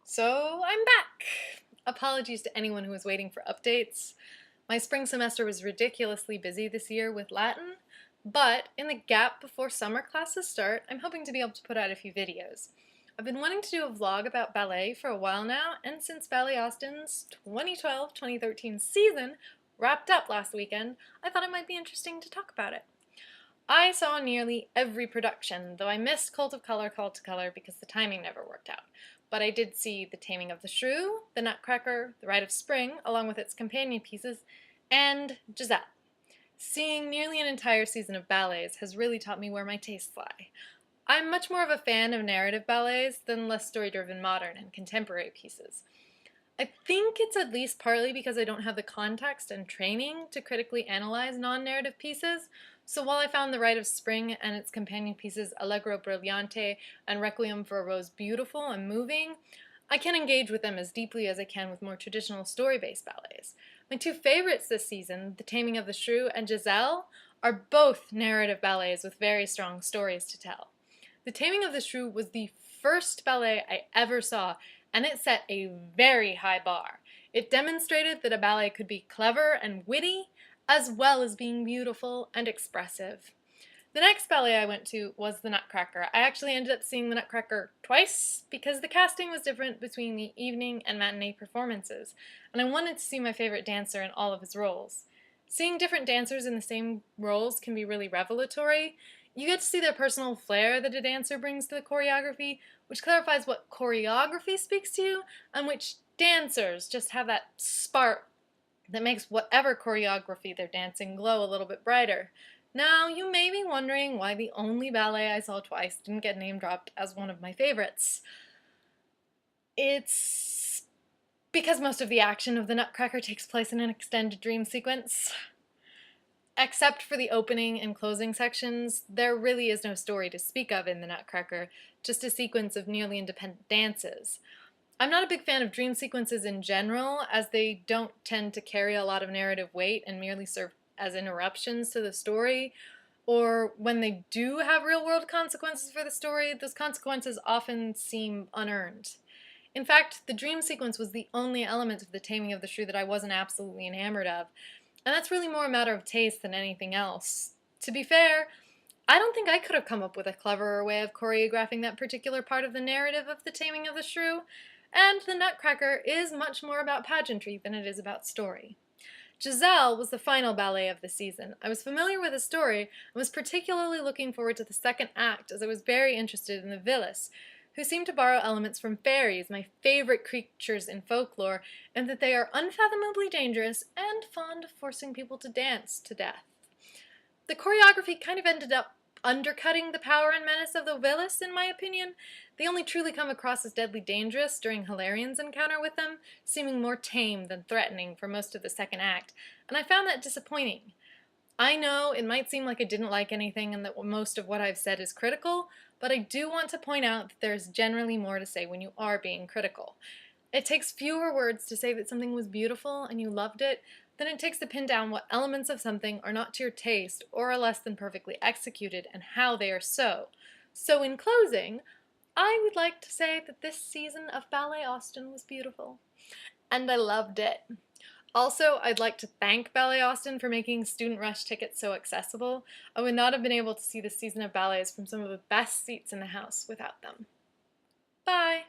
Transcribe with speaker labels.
Speaker 1: So I'm back! Apologies to anyone who was waiting for updates. My spring semester was ridiculously busy this year with Latin, but in the gap before summer classes start, I'm hoping to be able to put out a few videos. I've been wanting to do a vlog about ballet for a while now, and since Ballet Austin's 2012-2013 season wrapped up last weekend, I thought it might be interesting to talk about it. I saw nearly every production, though I missed Cult of Color, Call to Color because the timing never worked out. But I did see The Taming of the Shrew, The Nutcracker, The Rite of Spring, along with its companion pieces, and Giselle. Seeing nearly an entire season of ballets has really taught me where my tastes lie. I'm much more of a fan of narrative ballets than less story-driven modern and contemporary pieces. I think it's at least partly because I don't have the context and training to critically analyze non-narrative pieces, so while I found The Rite of Spring and its companion pieces Allegro Brillante and Requiem for a Rose beautiful and moving, I can engage with them as deeply as I can with more traditional story-based ballets. My two favorites this season, The Taming of the Shrew and Giselle, are both narrative ballets with very strong stories to tell. The Taming of the Shrew was the first ballet I ever saw, and it set a very high bar. It demonstrated that a ballet could be clever and witty, as well as being beautiful and expressive. The next ballet I went to was The Nutcracker. I actually ended up seeing The Nutcracker twice because the casting was different between the evening and matinee performances, and I wanted to see my favorite dancer in all of his roles. Seeing different dancers in the same roles can be really revelatory. You get to see their personal flair that a dancer brings to the choreography, which clarifies what choreography speaks to you, and which dancers just have that spark that makes whatever choreography they're dancing glow a little bit brighter. Now, you may be wondering why the only ballet I saw twice didn't get name dropped as one of my favorites. It's because most of the action of The Nutcracker takes place in an extended dream sequence. Except for the opening and closing sections, there really is no story to speak of in The Nutcracker, just a sequence of nearly independent dances. I'm not a big fan of dream sequences in general, as they don't tend to carry a lot of narrative weight and merely serve as interruptions to the story, or when they do have real-world consequences for the story, those consequences often seem unearned. In fact, the dream sequence was the only element of The Taming of the Shrew that I wasn't absolutely enamored of, and that's really more a matter of taste than anything else. To be fair, I don't think I could have come up with a cleverer way of choreographing that particular part of the narrative of The Taming of the Shrew, and The Nutcracker is much more about pageantry than it is about story. Giselle was the final ballet of the season. I was familiar with the story and was particularly looking forward to the second act as I was very interested in the Willis, who seem to borrow elements from fairies, my favorite creatures in folklore, and that they are unfathomably dangerous and fond of forcing people to dance to death. The choreography kind of ended up undercutting the power and menace of the Willis, in my opinion. They only truly come across as deadly dangerous during Hilarian's encounter with them, seeming more tame than threatening for most of the second act, and I found that disappointing. I know it might seem like I didn't like anything and that most of what I've said is critical, but I do want to point out that there's generally more to say when you are being critical. It takes fewer words to say that something was beautiful and you loved it than it takes to pin down what elements of something are not to your taste or are less than perfectly executed and how they are so. So in closing, I would like to say that this season of Ballet Austin was beautiful, and I loved it. Also, I'd like to thank Ballet Austin for making student rush tickets so accessible. I would not have been able to see this season of ballets from some of the best seats in the house without them. Bye!